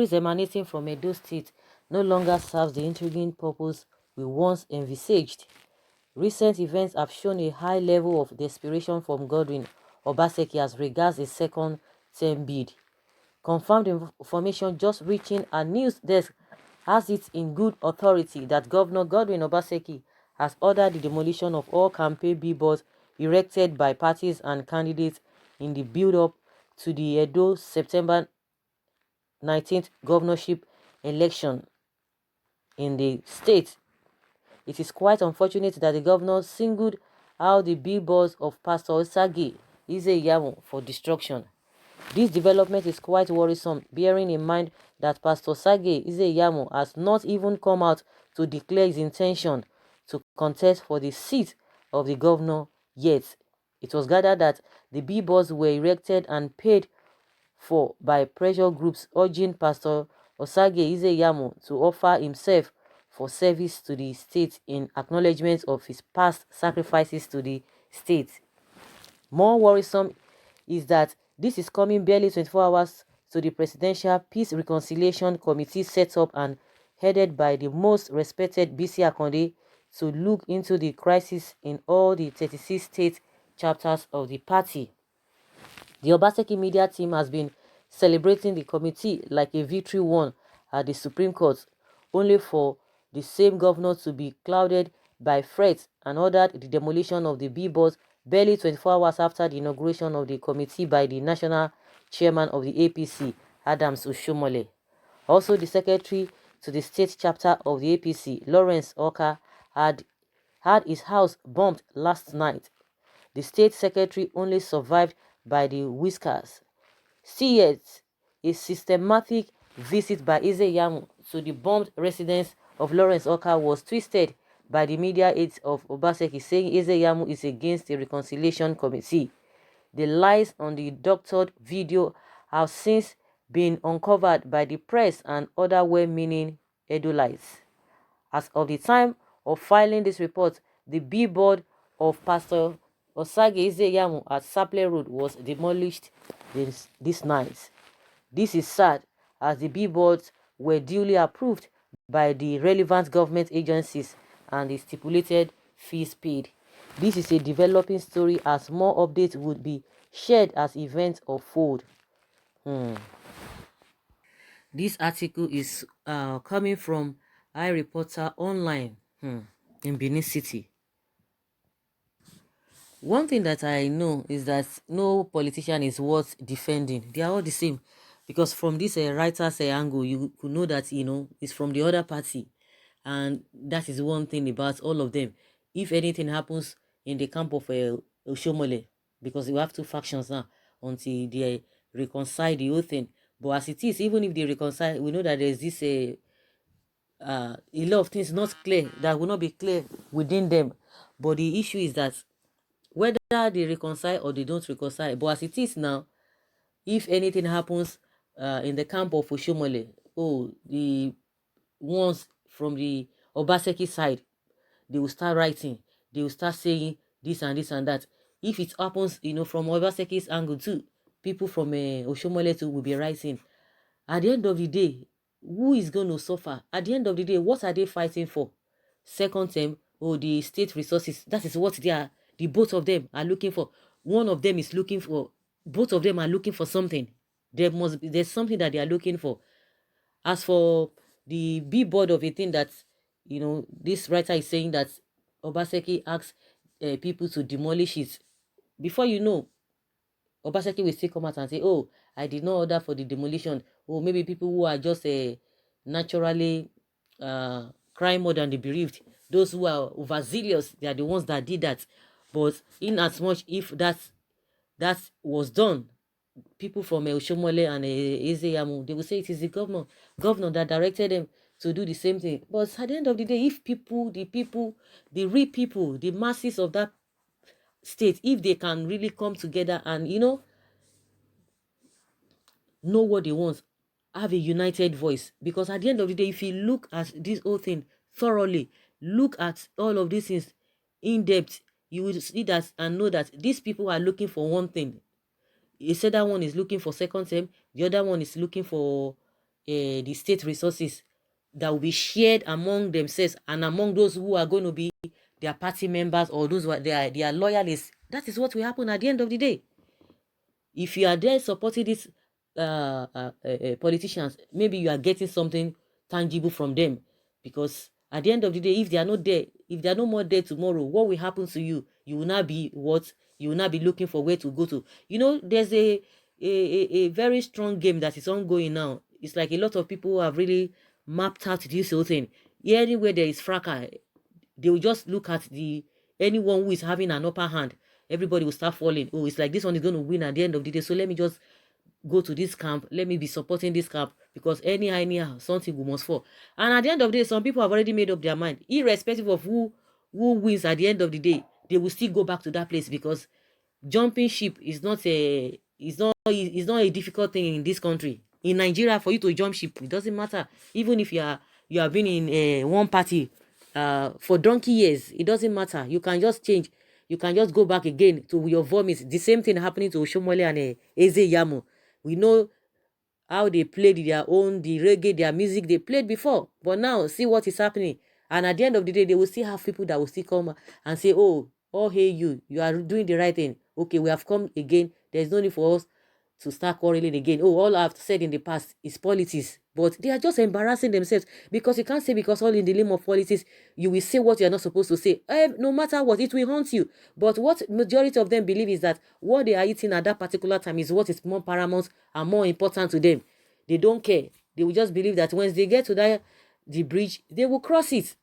stories emanating from Edo State no longer serves the intriguing purpose we once envisaged. Recent events have shown a high level of desperation from Godwin Obaseki as regards a second-term bid. Confirmed information just reaching a news desk has it in good authority that Governor Godwin Obaseki has ordered the demolition of all campaign billboards erected by parties and candidates in the build-up to the Edo September 19th governorship election in the state. It is quite unfortunate that the governor singled out the billboards of Pastor Osage Iyamu for destruction. This development is quite worrisome, bearing in mind that Pastor Sage Iyamu has not even come out to declare his intention to contest for the seat of the governor yet. It was gathered that the billboards were erected and paid for by pressure groups urging Pastor Osage Iyamu to offer himself for service to the state in acknowledgement of his past sacrifices to the state. More worrisome is that this is coming barely 24 hours to the Presidential Peace Reconciliation Committee set up and headed by the most respected BC Akonde to look into the crisis in all the 36 state chapters of the party. The Obaseki media team has been celebrating the committee like a victory won at the Supreme Court, only for the same governor to be clouded by threats and ordered the demolition of the billboards barely 24 hours after the inauguration of the committee by the national chairman of the APC, Adams Oshomole. Also, the secretary to the state chapter of the APC, Lawrence Oka, had his house bombed last night. The state secretary only survived by the whiskers. See yet, a systematic visit by Iyamu to the bombed residence of Lawrence Oka was twisted by the media aides of Obaseki, saying Iyamu is against the reconciliation committee. The lies on the doctored video have since been uncovered by the press and other well-meaning Edolites. As of the time of filing this report, the billboard of Pastor Osage Iyamu at Saple Road was demolished this night. This is sad, as the billboards were duly approved by the relevant government agencies and the stipulated fees paid. This is a developing story, as more updates would be shared as events unfold. This article is coming from iReporter Online in Benin City. One thing that I know is that no politician is worth defending. They are all the same. Because from this writer's angle, you could know that, it's from the other party. And that is one thing about all of them. If anything happens in the camp of Oshomole, because you have two factions now, until they reconcile the whole thing. But as it is, even if they reconcile, we know that there's this a lot of things not clear, that will not be clear within them. But the issue is that whether they reconcile or they don't reconcile, but as it is now, if anything happens in the camp of Oshomole, the ones from the Obaseki side, they will start writing, they will start saying this and this and that. If it happens, from Obaseki's angle too, people from Oshomole too will be writing. At the end of the day, who is going to suffer? At the end of the day, what are they fighting for? Second term, the state resources. That is what the both of them are looking for. One of them is looking for, both of them are looking for something. There's something that they are looking for. As for the billboard of a thing that, this writer is saying that Obaseki asks people to demolish it. Before you know, Obaseki will still come out and say, oh, I did not order for the demolition. Or maybe people who are just naturally crying more than the bereaved. Those who are overzealous, they are the ones that did that. But in as much if that was done, people from Oshomole and Iyamu, they will say it is the governor that directed them to do the same thing. But at the end of the day, if the real people, the masses of that state, if they can really come together and know what they want, have a united voice, because at the end of the day, if you look at this whole thing thoroughly, look at all of these things in depth, you will see that and know that these people are looking for one thing. You said that one is looking for second term, the other one is looking for the state resources that will be shared among themselves and among those who are going to be their party members or those who are their loyalists. That is what will happen at the end of the day. If you are there supporting these politicians, maybe you are getting something tangible from them, because at the end of the day, if they are not there, if they are no more there tomorrow, what will happen to you? You will not be what? You will not be looking for where to go to. You know, there's a very strong game that is ongoing now. It's like a lot of people have really mapped out this whole thing. Anywhere there is fracas, they will just look at the anyone who is having an upper hand. Everybody will start falling. Oh, it's like this one is going to win at the end of the day, so let me just go to this camp, let me be supporting this camp, because anyhow something we must fall. And at the end of the day, some people have already made up their mind, irrespective of who wins at the end of the day, they will still go back to that place, because jumping ship is not a difficult thing in this country. In Nigeria, for you to jump ship, it doesn't matter. Even if you have been in one party for donkey years, it doesn't matter. You can just change. You can just go back again to your vomit. The same thing happening to Oshomole and Iyamu. We know how they played their own, the reggae, their music they played before. But now, see what is happening. And at the end of the day, they will still have people that will still come and say, oh, hey, you are doing the right thing. Okay, we have come again. There's no need for us to start quarreling again. Oh, all I've said in the past is politics. But they are just embarrassing themselves, because you can't say because all in the name of politics, you will say what you're not supposed to say. No matter what, it will haunt you. But what majority of them believe is that what they are eating at that particular time is what is more paramount and more important to them. They don't care. They will just believe that once they get to the bridge, they will cross it.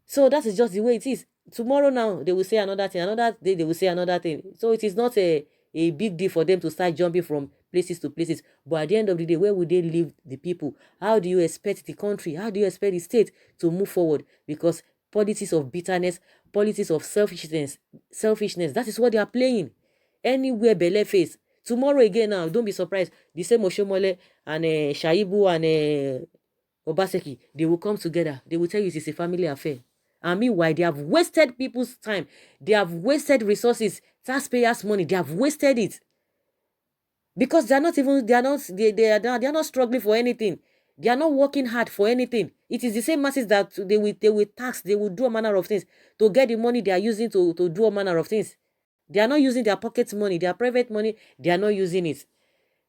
So that is just the way it is. Tomorrow now, they will say another thing. Another day, they will say another thing. So it is not a big deal for them to start jumping from places to places. But at the end of the day, where would they leave the people? How do you expect the country? How do you expect the state to move forward? Because politics of bitterness, politics of selfishness, that is what they are playing. Anywhere Bele face. Tomorrow again now, don't be surprised. The same Oshomole and Shaibu and Obaseki, they will come together. They will tell you it is a family affair. And meanwhile, they have wasted people's time. They have wasted resources, taxpayers' money. They have wasted it. Because they are not struggling for anything. They are not working hard for anything. It is the same masses that they will tax, they will do a manner of things to get the money they are using to do a manner of things. They are not using their pocket money, their private money, they are not using it.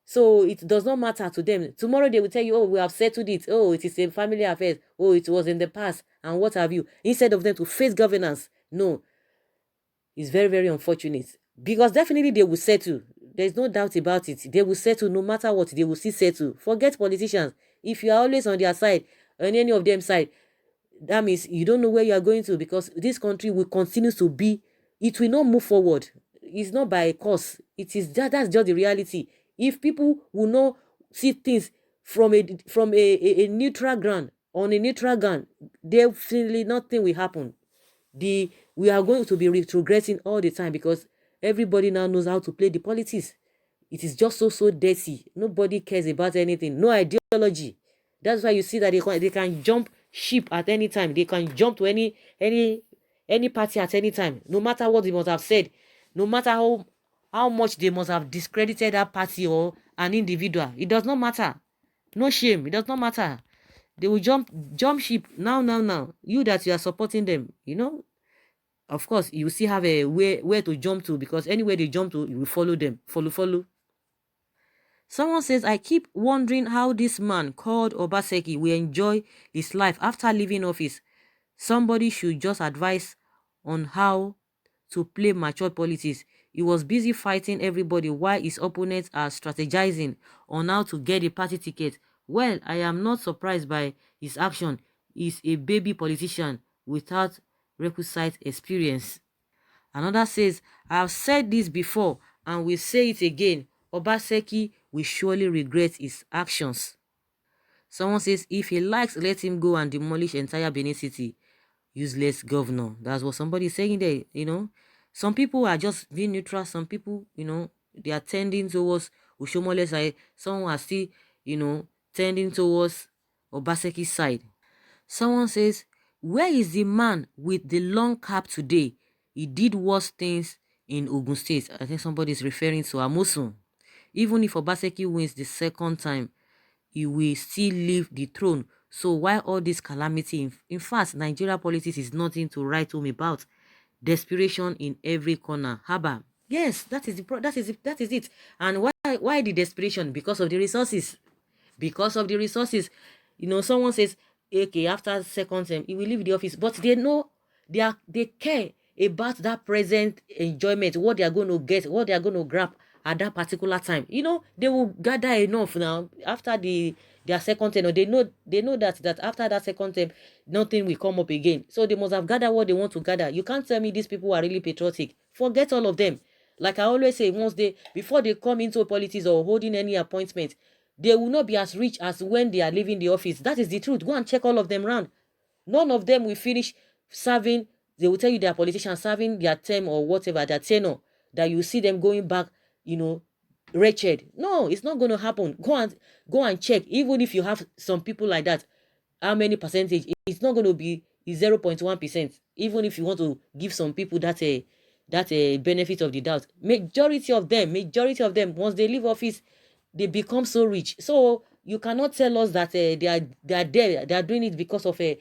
So it does not matter to them. Tomorrow they will tell you, oh, we have settled it. Oh, it is a family affair. Oh, it was in the past. And what have you? Instead of them to face governance. No. It's very, very unfortunate. Because definitely they will settle. There's no doubt about it. They will settle no matter what. They will still settle. Forget politicians. If you are always on their side, on any of them side, that means you don't know where you are going to, because this country will continue to be, it will not move forward. It's not by a course. It is that's just the reality. If people will not see things from a neutral ground, on a neutral ground, definitely nothing will happen. We are going to be retrogressing all the time, because everybody now knows how to play the politics. It is just so dirty. Nobody cares about anything. No ideology. That's why you see that they can jump ship at any time. They can jump to any party at any time. No matter what they must have said, no matter how much they must have discredited that party or an individual. It does not matter. No shame. It does not matter. They will jump ship now. You that you are supporting them, of course, you still have a where to jump to, because anywhere they jump to, you will follow them. Follow. Someone says, I keep wondering how this man called Obaseki will enjoy his life after leaving office. Somebody should just advise on how to play mature politics. He was busy fighting everybody while his opponents are strategizing on how to get a party ticket. Well, I am not surprised by his action. He's a baby politician without requisite experience. Another says, I have said this before and will say it again. Obaseki will surely regret his actions. Someone says, if he likes, let him go and demolish entire Benin City. Useless governor. That's what somebody is saying there, Some people are just being neutral. Some people, they are tending towards Oshomole's side. Some are still, tending towards Obaseki's side. Someone says, where is the man with the long cap today? He did worse things in Ogun State. I think somebody is referring to Amosun. Even if Obaseki wins the second time, he will still leave the throne. So why all this calamity? In fact, Nigeria politics is nothing to write home about. Desperation in every corner. Haba. Yes, that is it. And why the desperation? Because of the resources. Because of the resources. You know, someone says, okay, after second term, he will leave the office. But they know they care about that present enjoyment, what they are going to get, what they are going to grab at that particular time. You know, they will gather enough now after their second term. They know that after that second term, nothing will come up again. So they must have gathered what they want to gather. You can't tell me these people are really patriotic. Forget all of them. Like I always say, before they come into politics or holding any appointment, they will not be as rich as when they are leaving the office. That is the truth. Go and check all of them round. None of them will finish serving. They will tell you they are politicians serving their term or whatever, their tenure, that you see them going back, wretched. No, it's not going to happen. Go and check. Even if you have some people like that, how many percentage? It's not going to be 0.1%. Even if you want to give some people that benefit of the doubt, majority of them, once they leave office, they become so rich. So you cannot tell us that they are doing it because of a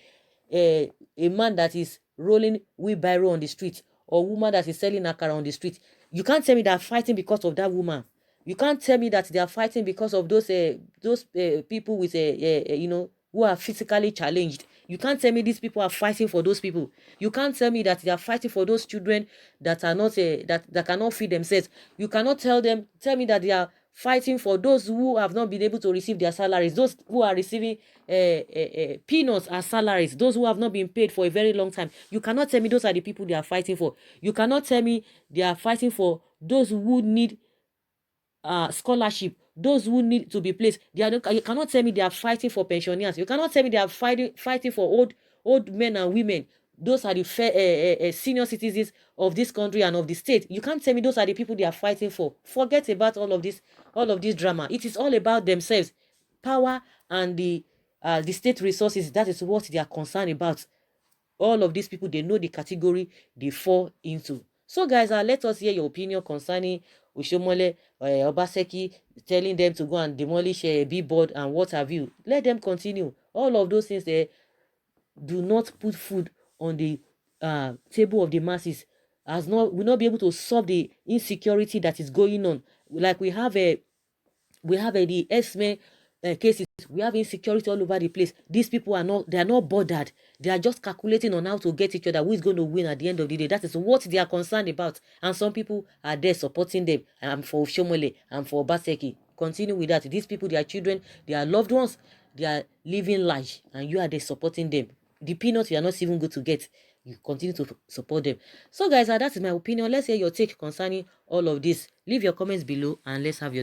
man that is rolling wheelbarrow on the street, or woman that is selling akara on the street. You can't tell me they are fighting because of that woman. You can't tell me that they are fighting because of those people with who are physically challenged. You can't tell me these people are fighting for those people. You can't tell me that they are fighting for those children that are not that cannot feed themselves. You cannot tell me that they are fighting for those who have not been able to receive their salaries, those who are receiving peanuts as salaries, those who have not been paid for a very long time. You cannot tell me those are the people they are fighting for. You cannot tell me they are fighting for those who need scholarship, those who need to be placed. You cannot tell me they are fighting for pensioners. You cannot tell me they are fighting for old men and women. Those are the senior citizens of this country and of the state. You can't tell me those are the people they are fighting for. Forget about all of this drama. It is all about themselves, power, and the state resources. That is what they are concerned about. All of these people, they know the category they fall into. So guys, let us hear your opinion concerning Oshiomhole, Obaseki telling them to go and demolish a Billboard and what have you. Let them continue. All of those things, they do not put food on the table of the masses. Will not be able to solve the insecurity that is going on. Like we have the S-men cases. We have insecurity all over the place. These people are not bothered. They are just calculating on how to get each other, who is going to win at the end of the day. That is what they are concerned about. And some people are there supporting them. I'm for Oshiomhole, I'm for Obaseki. Continue with that. These people, their children, their loved ones, they are living large, and you are there supporting them. The peanuts you are not even going to get, you continue to support them. So guys, that is my opinion. Let's hear your take concerning all of this. Leave your comments below and let's have your